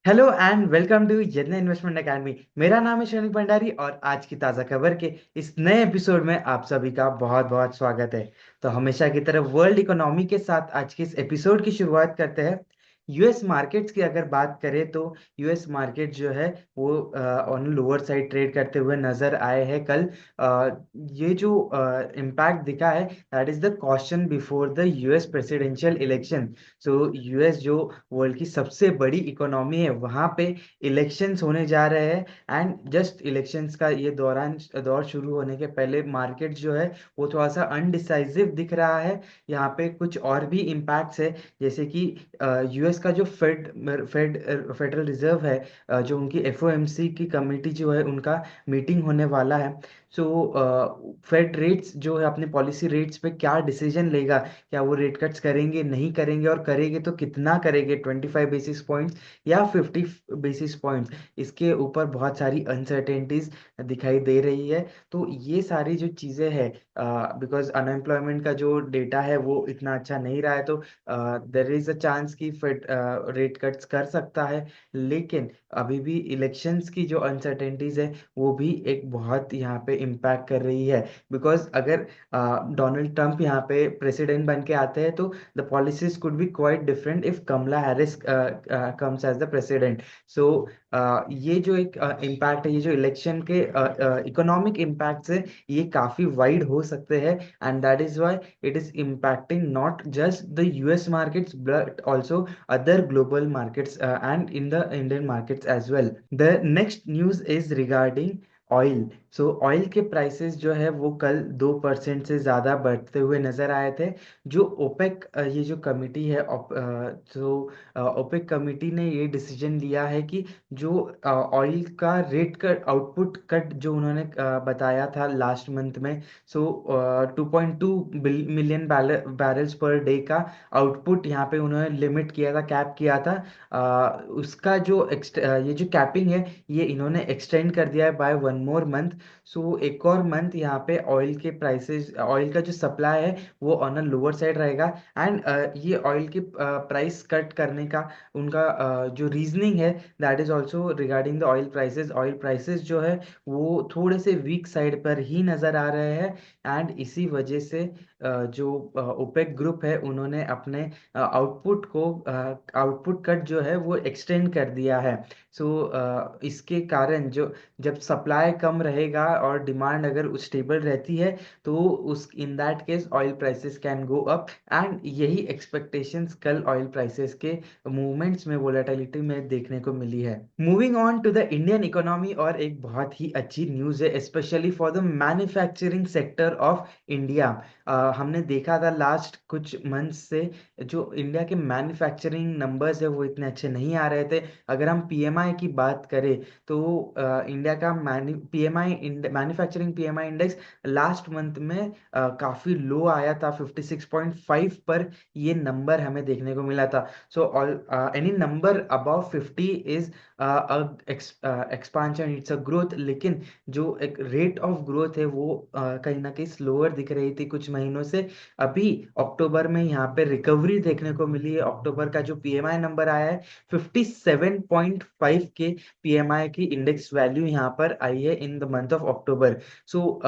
Hello and welcome to यज्ञ investment academy. मेरा नाम है शनि भंडारी और आज की ताज़ा खबर के इस नए एपिसोड में आप सभी का बहुत बहुत स्वागत है। तो हमेशा की तरह वर्ल्ड इकोनॉमी के साथ आज के इस एपिसोड की शुरुआत करते हैं। यूएस मार्केट्स की अगर बात करें तो यूएस मार्केट जो है वो ऑन लोअर साइड ट्रेड करते हुए नजर आए हैं कल। ये जो इम्पैक्ट दिखा है that is the question before the US presidential election. So US जो वर्ल्ड की सबसे बड़ी इकोनॉमी है वहां पे इलेक्शंस होने जा रहे हैं। एंड जस्ट इलेक्शंस का ये दौर शुरू होने के पहले मार्केट जो है वो थोड़ा सा अनडिसाइसिव दिख रहा है। यहाँ पे कुछ और भी इम्पैक्ट्स है, जैसे कि यूएस का जो फेडरल रिजर्व है, जो उनकी एफओएमसी की कमेटी जो है उनका मीटिंग होने वाला है। सो फेड रेट्स जो है अपने पॉलिसी रेट्स पे क्या डिसीजन लेगा, क्या वो रेट कट्स करेंगे नहीं करेंगे, और करेंगे तो कितना करेंगे, 25 बेसिस पॉइंट्स या 50 बेसिस पॉइंट्स, इसके ऊपर बहुत सारी अनसर्टेनिटीज दिखाई दे रही है। तो ये सारी जो चीज़ें हैं, बिकॉज अनएम्प्लॉयमेंट का जो डेटा है वो इतना अच्छा नहीं रहा है, तो देर इज अ चांस कि फेड रेट कट्स कर सकता है। लेकिन अभी भी इलेक्शंस की जो अनसर्टेनिटीज है वो भी एक बहुत यहाँ पे इम्पैक्ट कर रही है। बिकॉज अगर डोनाल्ड ट्रंप यहाँ पे प्रेसिडेंट बन के आते हैं तो the policies could be quite different if Kamala Harris comes as the president. So ये जो एक इम्पैक्ट है, ये जो इलेक्शन के इकोनॉमिक इम्पैक्ट्स है, ये काफी वाइड हो सकते हैं। And that is why it is impacting not just the US markets but also other global markets and in the Indian markets as well. The next news is regarding oil. So oil के prices जो है वो कल 2% से ज़्यादा बढ़ते हुए नजर आए थे। जो ओपेक ये जो कमिटी है, ओपेक कमिटी ने ये डिसीजन लिया है कि जो ऑयल का रेट कट, आउटपुट कट जो उन्होंने बताया था लास्ट मंथ में, सो 2.2 मिलियन बैरल्स पर डे का आउटपुट यहाँ पे उन्होंने लिमिट किया था, कैप किया था। उसका जो ये जो कैपिंग है ये इन्होंने एक्सटेंड कर दिया है बाय 1 मोर मंथ। सो एक और मंथ यहाँ पे ऑयल के प्राइसेस, ऑयल का जो सप्लाई है वो ऑन अ लोअर साइड रहेगा। एंड ये ऑयल के प्राइस कट करने का उनका जो रीजनिंग है that is also regarding the oil prices. Oil prices जो है वो थोड़े से वीक साइड पर ही नजर आ रहे हैं। एंड इसी वजह से जो ओपेक ग्रुप है उन्होंने अपने आउटपुट कट जो है वो एक्सटेंड कर दिया है। सो इसके कारण जो जब सप्लाई कम रहेगा और डिमांड अगर स्टेबल रहती है तो उस in that case oil prices can go up. And यही एक्सपेक्टेशंस कल ऑयल प्राइसेस के मूवमेंट्स में, वोलेटिलिटी में देखने को मिली है। Moving on to the Indian economy, और एक बहुत ही अच्छी न्यूज़ है specially for the manufacturing sector of India. हमने देखा था लास्ट कुछ मंथ्स से जो इंडिया के मैन्युफैक्चरिंग नंबर्स है वो इतने अच्छे नहीं आ रहे थे। अगर हम पीएमआई की बात करें तो इंडिया का PMI manufacturing PMI index last month में काफी लो आया था, 56.5 पर ये नंबर हमें देखने को मिला था। So all any number above 50 is expansion, it's a growth. लेकिन जो एक रेट ऑफ ग्रोथ है वो कहीं ना कहीं स्लोअर दिख रही थी कुछ महीनों से। अभी अक्टूबर में यहाँ पे रिकवरी देखने को मिली है। अक्टूबर का जो पीएमआई नंबर आया है 57.5 के पीएमआई की इंडेक्स वैल्यू यहाँ पर आई है in the month of October. So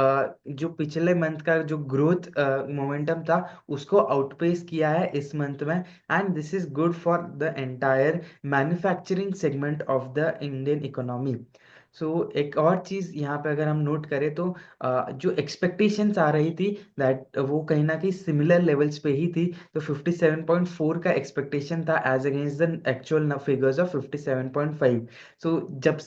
जो पिछले मंथ का जो ग्रोथ मोमेंटम था उसको आउटपेस किया है इस मंथ में। And this is good for the entire manufacturing segment of the Indian economy. So एक और चीज यहाँ पे अगर हम नोट करें तो जो एक्सपेक्टेशंस आ रही थी दैट वो कहीं ना कहीं सिमिलर लेवल्स पे ही थी। तो 57.4 का एक्सपेक्टेशन था as against the actual figures of 57.5। So जब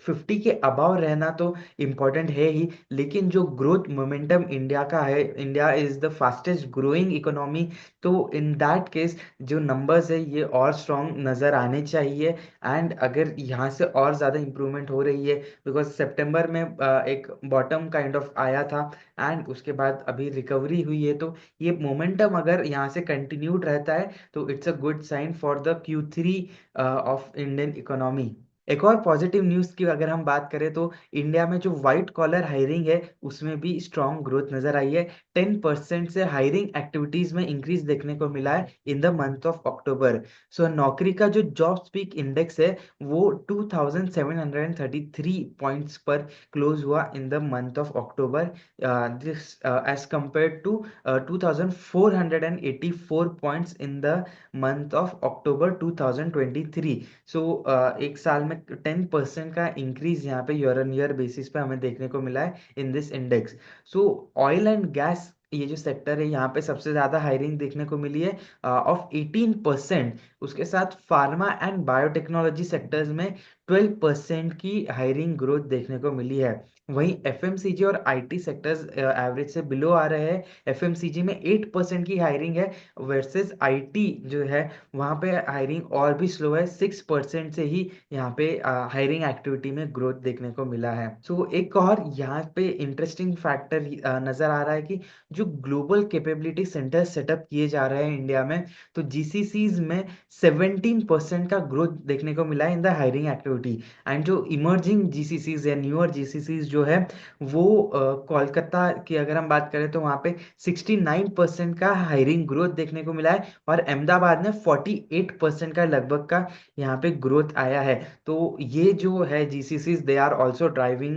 50 के अबाव रहना तो इम्पोर्टेंट है ही, लेकिन जो ग्रोथ मोमेंटम इंडिया का है, India is the fastest growing economy, तो इन दैट केस जो नंबर्स है ये और स्ट्रॉन्ग नजर आने चाहिए। एंड अगर यहाँ से और ज़्यादा इम्प्रूवमेंट हो रही है, बिकॉज सितंबर में एक बॉटम काइंड ऑफ आया था एंड उसके बाद अभी रिकवरी हुई है, तो ये मोमेंटम अगर यहाँ से कंटिन्यूड रहता है तो it's a good sign for the Q3 of Indian economy. एक और पॉजिटिव न्यूज़ की अगर हम बात करें तो इंडिया में जो वाइट कॉलर हायरिंग है उसमें भी स्ट्रॉन्ग ग्रोथ नजर आई है। 10% से हायरिंग एक्टिविटीज में इंक्रीज देखने को मिला है in the month of October. So नौकरी का जो जॉब स्पीक इंडेक्स है वो 2733 पॉइंट्स पर क्लोज हुआ in the month of October, this as compare to 2484 points in the month of October 2023। So एक साल में 10% का इंक्रीज यहाँ पे ईयर ऑन ईयर बेसिस पे हमें देखने को मिला है in this index. So oil and gas ये जो सेक्टर है यहाँ पे सबसे ज्यादा हायरिंग देखने को मिली है ऑफ 18%। उसके साथ फार्मा एंड बायोटेक्नोलॉजी सेक्टर्स में 12% की हायरिंग ग्रोथ देखने को मिली है। वहीं एफएमसीजी और आईटी सेक्टर्स एवरेज से बिलो आ रहे हैं। एफएमसीजी में 8% की हायरिंग है वर्सेस आईटी जो है वहाँ पे हायरिंग और भी स्लो है। 6% से ही यहाँ पे हायरिंग एक्टिविटी में ग्रोथ देखने को मिला है। सो एक और यहाँ पे इंटरेस्टिंग फैक्टर नजर आ रहा है कि जो ग्लोबल कैपेबिलिटी सेंटर सेटअप किए जा रहे हैं इंडिया में, तो जीसीसीज में 17% का ग्रोथ देखने को मिला है in the hiring activity. And जो इमर्जिंग जीसीसीज या न्यूअर जीसीसीज जो है वो कोलकाता की अगर हम बात करें तो वहाँ पे 69% का हायरिंग ग्रोथ देखने को मिला है और अहमदाबाद में 48% का लगभग का यहाँ पे ग्रोथ आया है। तो ये जो है GCCs they are also driving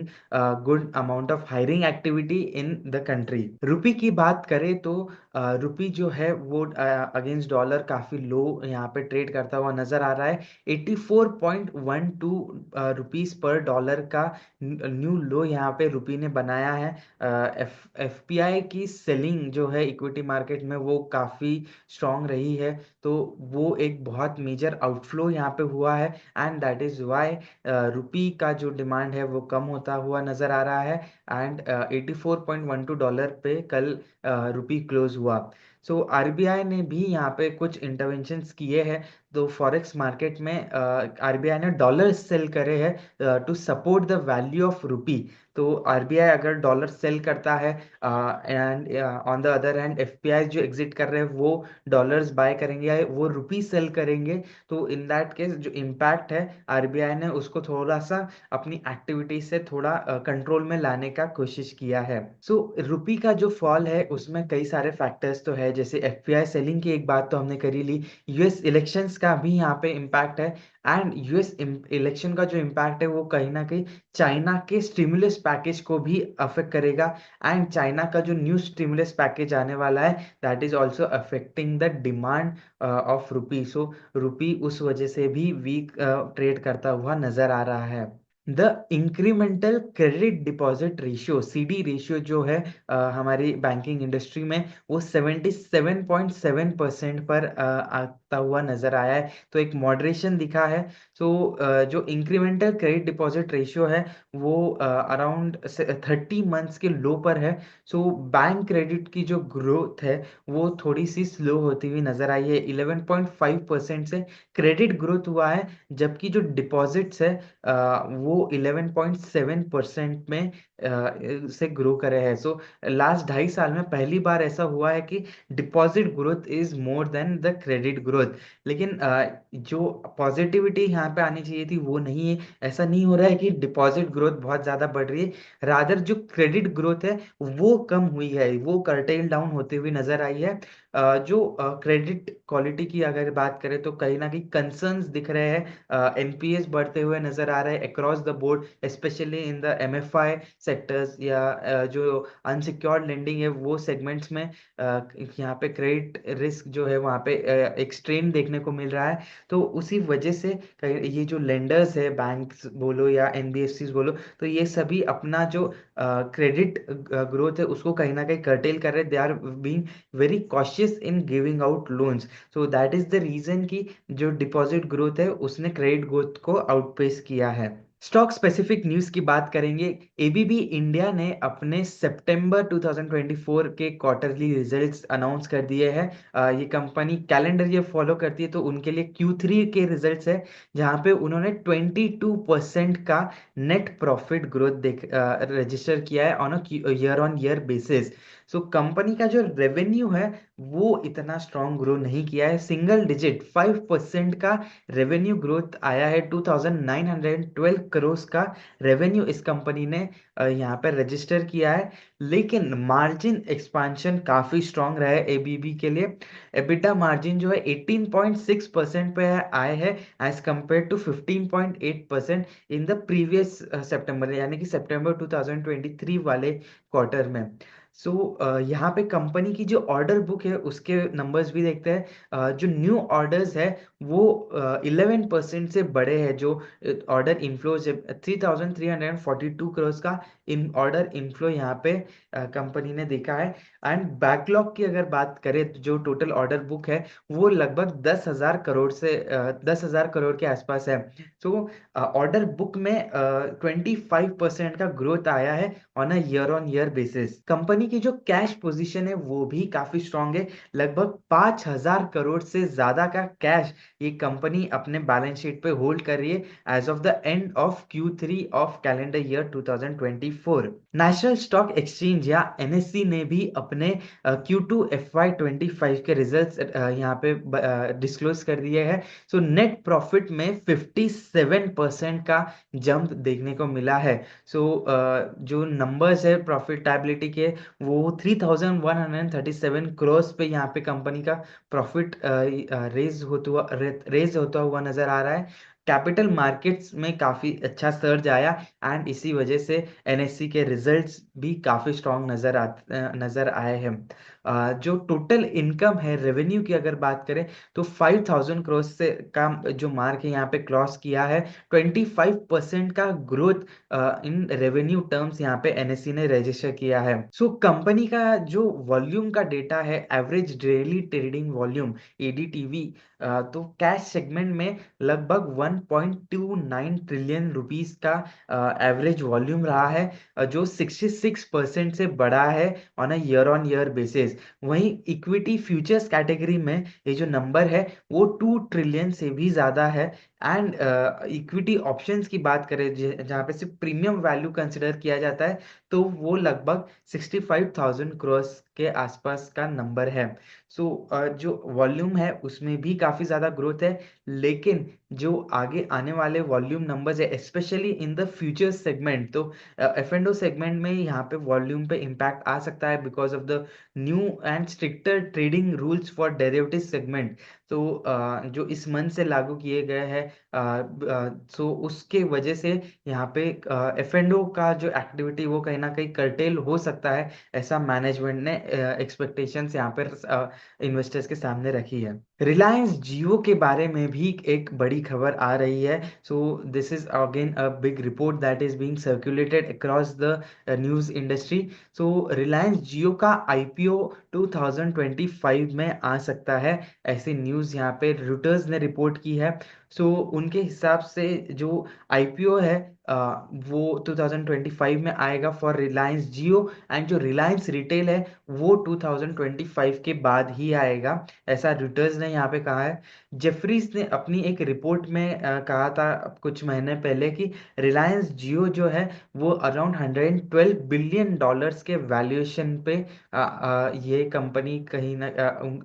good amount of hiring activity in the country. Rupee की बात करें तो रुपी जो है वो अगेंस्ट डॉलर काफी लो यहाँ पे ट्रेड करता हुआ नजर आ रहा है। 84.12 रुपीस पर डॉलर का न्यू लो यहाँ पे रुपी ने बनाया है। एफपीआई की सेलिंग जो है इक्विटी मार्केट में वो काफी स्ट्रांग रही है, तो वो एक बहुत मेजर आउटफ्लो यहाँ पे हुआ है एंड दैट इज वाई रुपी का जो डिमांड है वो कम होता हुआ नजर आ रहा है। एंड 84.12 पे कल रुपी क्लोज हुआ। सो आरबीआई ने भी यहाँ पे कुछ इंटरवेंशंस किए हैं। तो फॉरेक्स मार्केट में आरबीआई ने डॉलर सेल करे हैं to support the value of rupee. तो आरबीआई अगर डॉलर सेल करता है and on the other hand FPI जो एग्जिट कर रहे हैं वो डॉलर्स बाय करेंगे या वो रुपी सेल करेंगे, तो इन दैट केस जो इम्पैक्ट है आरबीआई ने उसको थोड़ा सा अपनी एक्टिविटी से थोड़ा कंट्रोल में लाने का कोशिश किया है। सो रुपी का जो फॉल है उसमें कई सारे फैक्टर्स तो है, जैसे एफपीआई सेलिंग की एक बात तो हमने करी ली, यूएस इलेक्शंस का भी यहाँ पे इम्पैक्ट है। एंड यूएस इलेक्शन का जो इम्पैक्ट है वो कहीं ना कहीं चाइना के स्टिमुलस पैकेज को भी अफेक्ट करेगा। एंड चाइना का जो न्यू स्टिमुलस पैकेज आने वाला है that is also affecting the demand of rupee. So rupee उस वजह से भी वीक ट्रेड करता हुआ नजर आ रहा है। The incremental credit deposit ratio CD ratio जो है हमारी बैंकिंग इंडस्ट्री में वो 77.7% पर आता हुआ नजर आया है, तो एक मॉडरेशन दिखा है। सो जो इंक्रीमेंटल क्रेडिट डिपॉजिट रेशियो है वो अराउंड 30 मंथ्स के लो पर है। सो बैंक क्रेडिट की जो ग्रोथ है वो थोड़ी सी स्लो होती हुई नजर आई है। 11.5% से क्रेडिट ग्रोथ हुआ है, जबकि जो डिपॉजिट्स है वो 11.7% में से ग्रो करे हैं। सो लास्ट 2.5 साल में पहली बार ऐसा हुआ है कि deposit growth is more than the credit growth. लेकिन जो पॉजिटिविटी यहाँ पे आनी चाहिए थी वो नहीं है। ऐसा नहीं हो रहा है कि डिपॉजिट ग्रोथ बहुत ज्यादा बढ़ रही है, रादर जो क्रेडिट ग्रोथ है वो कम हुई है, वो कर्टेल डाउन होते हुए नजर आई है। जो क्रेडिट क्वालिटी की अगर बात करें तो कहीं ना कहीं कंसर्न्स दिख रहे हैं, एनपीएस बढ़ते हुए नजर आ रहे हैं across the board, specially in the MFI sectors या जो अनसिक्योर्ड लेंडिंग है वो सेगमेंट्स में यहाँ पे क्रेडिट रिस्क जो है वहाँ पे एक स्ट्रेन देखने को मिल रहा है। तो उसी वजह से ये जो लेंडर्स है बैंक्स बोलो या एनबीएफसीज बोलो, तो ये सभी अपना जो क्रेडिट ग्रोथ है उसको कहीं ना कहीं कर्टेल कर रहे हैं। They are being very cautious in giving out loans. So that is the reason कि जो डिपॉजिट ग्रोथ है उसने क्रेडिट ग्रोथ को आउटपेस किया है। स्टॉक स्पेसिफिक न्यूज की बात करेंगे। एबीबी इंडिया ने अपने सितंबर 2024 के क्वार्टरली रिजल्ट्स अनाउंस कर दिए हैं। ये कंपनी कैलेंडर ईयर फॉलो करती है, तो उनके लिए Q3 के रिजल्ट्स है जहां पे उन्होंने 22% का नेट प्रॉफिट ग्रोथ देख रजिस्टर किया है on a year on year basis. So company का जो रेवेन्यू है वो इतना स्ट्रांग ग्रो नहीं किया है, सिंगल डिजिट 5% का रेवेन्यू ग्रोथ आया है। 2912 करोड़ का रेवेन्यू इस कंपनी ने यहाँ पर रजिस्टर किया है। लेकिन मार्जिन एक्सपांशन काफी स्ट्रांग रहा है एबीबी के लिए। एबिटा मार्जिन जो है 18.6% पे आए हैं as compare to 15.8% in the previous September, यानी कि सितंबर 2023 वाले क्वार्टर में। सो यहाँ पे कंपनी की जो ऑर्डर बुक है उसके नंबर्स भी देखते हैं। जो न्यू ऑर्डर्स है वो 11% से बड़े हैं। जो ऑर्डर इनफ्लोज है 3342 करोड़ का इन ऑर्डर इनफ्लो यहाँ पे कंपनी ने देखा है। एंड बैकलॉग की अगर बात करें तो जो टोटल ऑर्डर बुक है वो लगभग 10,000 करोड़ से 10,000 करोड़ के आसपास है। तो ऑर्डर बुक में 25% का ग्रोथ आया है on a year on year basis. Company की जो कैश पोजीशन है वो भी काफी स्ट्रांग है। लगभग 5,000 करोड़ से ज्यादा का कैश ये कंपनी अपने बैलेंस शीट पे होल्ड कर रही है as of the end of Q3 of calendar year 2024। National stock exchange या एनएससी ने भी अपने Q2 FY25 के रिजल्ट्स यहाँ पे डिस्क्लोज कर दिए हैं। सो नेट प्रॉफिट में 57% का जंप देखने को मिला है। सो जो नंबर्स है प्रॉफिटेबिलिटी के वो 3137 करोड़ पे यहाँ पे कंपनी का प्रॉफिट रेज होता हुआ नजर आ रहा है। कैपिटल मार्केट्स में काफी अच्छा सर्ज आया एंड इसी वजह से एनएससी के रिजल्ट्स भी काफी स्ट्रांग नजर आए हैं। जो टोटल इनकम है रेवेन्यू की अगर बात करें तो 5,000 करोड़ से का जो मार्क है यहाँ पे क्रॉस किया है। 25% का ग्रोथ इन रेवेन्यू टर्म्स यहाँ पे एनएससी ने रजिस्टर किया है। सो कंपनी का जो वॉल्यूम का डेटा है, एवरेज डेली ट्रेडिंग वॉल्यूम एडीटीवी, तो कैश सेगमेंट में लगभग 1.29 ट्रिलियन रुपीस का एवरेज वॉल्यूम रहा है, जो 66% से बढ़ा है on a year on year basis. वहीं इक्विटी फ्यूचर्स कैटेगरी में ये जो नंबर है वो 2 ट्रिलियन से भी ज्यादा है। एंड इक्विटी ऑप्शंस की बात करें जहाँ पे सिर्फ प्रीमियम वैल्यू कंसिडर किया जाता है तो वो लगभग 65,000 करोड़ के आसपास का नंबर है। सो जो वॉल्यूम है उसमें भी काफी ज्यादा ग्रोथ है। लेकिन जो आगे आने वाले वॉल्यूम नंबर्स है specially in the future segment, तो एफ एंड ओ सेगमेंट में यहाँ पे वॉल्यूम पे इम्पैक्ट आ सकता है because of the new and stricter trading rules for derivative segment. तो जो इस मंथ से लागू किए गए हैं, सो उसके वजह से यहाँ पे एफ एंड ओ का जो एक्टिविटी वो कहीं ना कहीं कर्टेल हो सकता है, ऐसा मैनेजमेंट ने एक्सपेक्टेशंस यहाँ पर इन्वेस्टर्स के सामने रखी है। रिलायंस जियो के बारे में भी एक बड़ी खबर आ रही है। So this is again a big report that is being circulated across the news industry. So Reliance Jio का आईपीओ 2025 में आ सकता है, ऐसी न्यूज यहाँ पे रिटर्स ने रिपोर्ट की है। सो उनके हिसाब से जो आईपीओ है वो 2025 में आएगा फॉर रिलायंस जियो, एंड जो रिलायंस रिटेल है वो 2025 के बाद ही आएगा, ऐसा रिटर्स ने यहाँ पे कहा है। जेफरीज ने अपनी एक रिपोर्ट में कहा था कुछ महीने पहले कि रिलायंस जियो जो है वो अराउंड $112 बिलियन के वैल्यूएशन पे ये कंपनी कहीं ना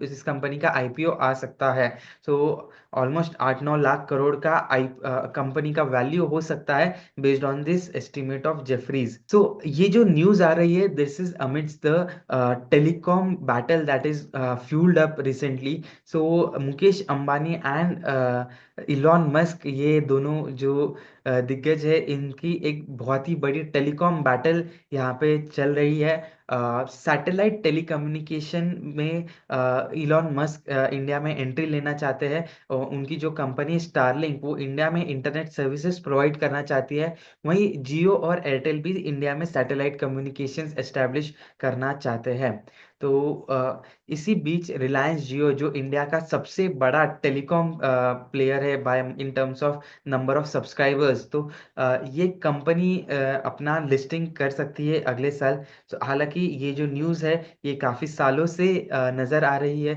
इस कंपनी का आईपीओ आ सकता है। सो ऑलमोस्ट 8-9 लाख करोड़ का आई कंपनी का वैल्यू हो सकता है based on this estimate of Jefferies. So ये जो न्यूज आ रही है this is amidst the telecom battle that is fuelled up recently. So Mukesh Ambani and Elon Musk, ये दोनों जो दिग्गज है, इनकी एक बहुत ही बड़ी टेलीकॉम बैटल यहाँ पे चल रही है। सैटेलाइट टेलीकम्युनिकेशन में इलॉन मस्क इंडिया में एंट्री लेना चाहते हैं और उनकी जो कंपनी स्टारलिंक वो इंडिया में इंटरनेट सर्विसेज प्रोवाइड करना चाहती है। वहीं जियो और एयरटेल भी इंडिया में सैटेलाइट कम्युनिकेशंस एस्टेब्लिश करना चाहते हैं। तो इसी बीच रिलायंस जियो जो इंडिया का सबसे बड़ा टेलीकॉम प्लेयर है by in terms of number of subscribers, तो ये कंपनी अपना लिस्टिंग कर सकती है अगले साल। तो हालांकि ये जो न्यूज़ है ये काफ़ी सालों से नज़र आ रही है।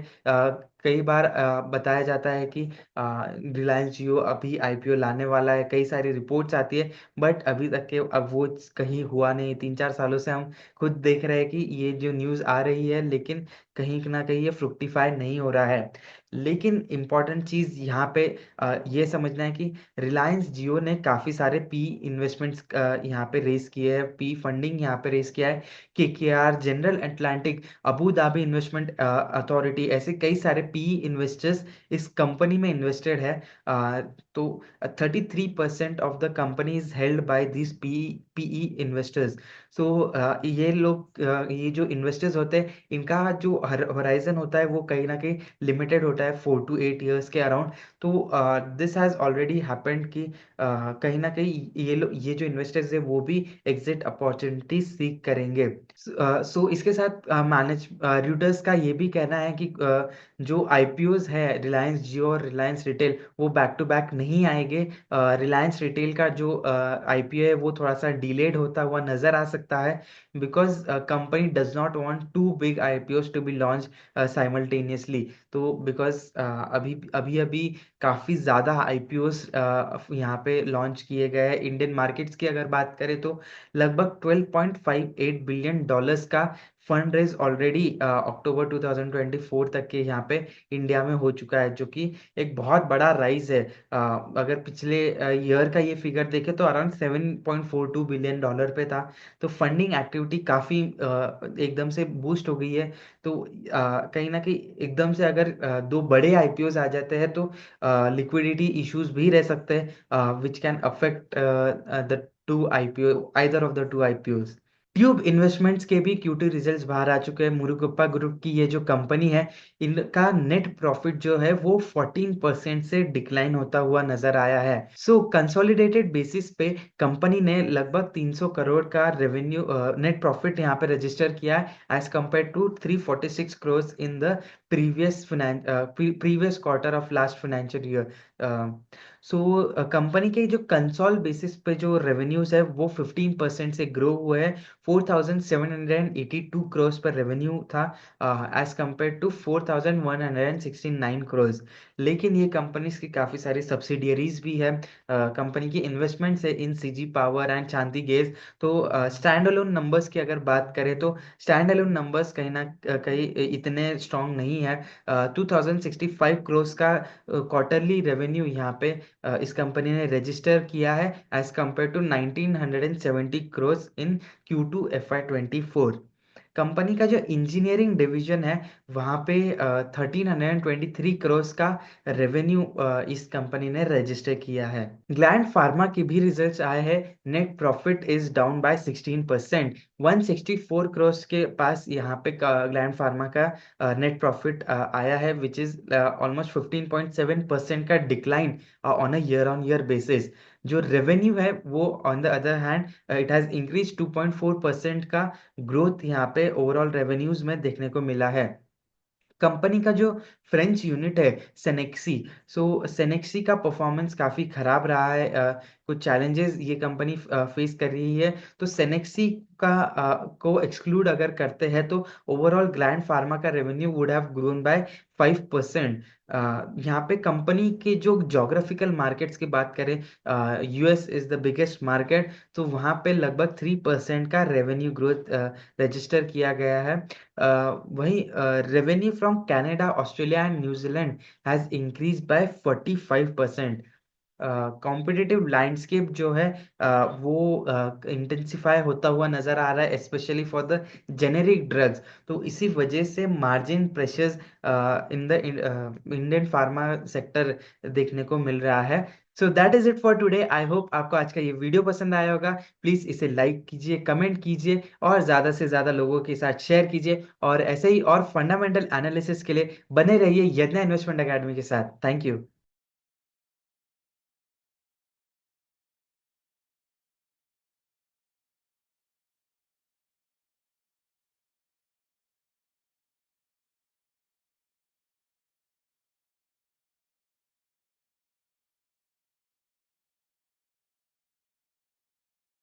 कई बार बताया जाता है कि रिलायंस जियो अभी आईपीओ लाने वाला है, कई सारी रिपोर्ट्स आती है, बट अभी तक के अब वो कहीं हुआ नहीं। 3-4 सालों से हम खुद देख रहे हैं कि ये जो न्यूज़ आ रही है, लेकिन कहीं ना कहीं ये फ्रुक्टिफाई नहीं हो रहा है। लेकिन इम्पॉर्टेंट चीज़ यहाँ पे ये समझना है कि रिलायंस जियो ने काफ़ी सारे पी इन्वेस्टमेंट्स यहाँ पे रेस किए हैं, पी फंडिंग यहाँ पे रेस किया है। KKR, general Atlantic, Abu Dhabi investment authority, ऐसे कई सारे पी इन्वेस्टर्स इस कंपनी में इन्वेस्टेड है। तो 33% of the company is held by this PE investors. So ये लोग ये जो इन्वेस्टर्स होते हैं, इनका जो होराइजन होता है वो कहीं ना कहीं लिमिटेड होता है, 4 to 8 years के अराउंड। तो दिस हैज ऑलरेडी हैपेंड कि कहीं ना कहीं ये जो इन्वेस्टर्स है वो भी एग्जिट अपॉर्चुनिटी सीख करेंगे। सो इसके साथ मैनेज र्यूटर्स का ये भी कहना है कि जो आईपीओज है रिलायंस जियो और रिलायंस रिटेल, वो बैक टू बैक नहीं आएंगे। रिलायंस रिटेल का जो आईपीओ है वो थोड़ा सा डिलेड होता हुआ नजर आ सकता है, because company does not want to big IPOs to be launch simultaneously. तो बिकॉज अभी अभी अभी काफ़ी ज़्यादा आईपीओज यहाँ पे लॉन्च किए गए हैं। इंडियन मार्केट्स की अगर बात करें तो लगभग $12.58 बिलियन का फंड रेज ऑलरेडी अक्टूबर 2024 तक के यहाँ पे इंडिया में हो चुका है, जो कि एक बहुत बड़ा राइज है। अगर पिछले ईयर का ये फिगर देखें तो अराउंड $7.42 बिलियन पे था। तो फंडिंग एक्टिविटी काफ़ी एकदम से बूस्ट हो गई है। तो कहीं ना कहीं एकदम से अगर दो बड़े आईपीओज आ जाते हैं तो लिक्विडिटी इश्यूज भी रह सकते हैं, which can affect the two IPO, either of the two IPOs. Tube investments के भी क्यूटी रिजल्ट्स बाहर आ चुके हैं। मुरुगप्पा ग्रुप की ये जो कंपनी है, इनका नेट प्रॉफिट जो है वो 14% से डिक्लाइन होता हुआ नजर आया है। सो कंसोलिडेटेड बेसिस पे कंपनी ने लगभग 300 करोड़ का रेवेन्यू नेट प्रॉफिट यहाँ पे रजिस्टर किया है, as compare to 346 crore in the previous quarter of last financial year. So company के जो कंसोल बेसिस पे जो रेवेन्यूज है वो 15% से ग्रो हुए हैं। 4,782 करोड़ पर रेवेन्यू था, एज कम्पेयर टू 4,169 करोड़। लेकिन ये कंपनीज की काफ़ी सारी सब्सिडियरीज भी है। कंपनी की इन्वेस्टमेंट्स है इन सीजी पावर एंड चांदी गेज। तो स्टैंड अलोन नंबर्स की अगर बात करें तो स्टैंड अलोन नंबर्स कहीं ना कहीं इतने स्ट्रांग नहीं है। 2,065 करोड़ का क्वार्टरली रेवेन्यू यहाँ पे इस कंपनी ने रजिस्टर किया है, as compare to 1,970 crore in Q2 FY24। Company का जो इंजीनियरिंग डिवीजन है वहाँ पे 1,323 करोड़ का रेवेन्यू इस कंपनी ने रजिस्टर किया है। ग्लैंड फार्मा की भी रिजल्ट्स आए हैं। Net profit is down by 16%, 164 crore के पास यहाँ पे ग्लैंड फार्मा का नेट प्रॉफिट आया है, विच इज ऑलमोस्ट 15.7% का decline on a year on year basis. जो रेवेन्यू है वो on the other hand it has increase 2.4% का ग्रोथ यहाँ पे ओवरऑल रेवेन्यूज में देखने को मिला है। कंपनी का जो फ्रेंच यूनिट है सेनेक्सी, सो सेनेक्सी का परफॉर्मेंस काफ़ी खराब रहा है। कुछ चैलेंजेस ये कंपनी फेस कर रही है। तो सेनेक्सी का को एक्सक्लूड अगर करते हैं तो ओवरऑल ग्लैंड फार्मा का revenue would have grown by 5%। यहाँ पे कंपनी के जो जोग्राफिकल मार्केट्स की बात करें, US is the biggest market, तो वहाँ पे लगभग 3% का रेवेन्यू ग्रोथ रजिस्टर किया गया है। वहीं revenue from Canada, Australia and New Zealand has increase by 45%। Competitive landscape जो है वो इंटेंसिफाई होता हुआ नजर आ रहा है, specially for the generic drugs. तो इसी वजह से margin pressures in the Indian pharma sector देखने को मिल रहा है। सो that is it for today. I hope आपको आज का ये वीडियो पसंद आया होगा। प्लीज इसे लाइक कीजिए, कमेंट कीजिए और ज्यादा से ज्यादा लोगों के साथ शेयर कीजिए। और ऐसे ही और फंडामेंटल एनालिसिस के लिए बने रहिए यज्ञा इन्वेस्टमेंट एकेडमी के साथ। Thank you.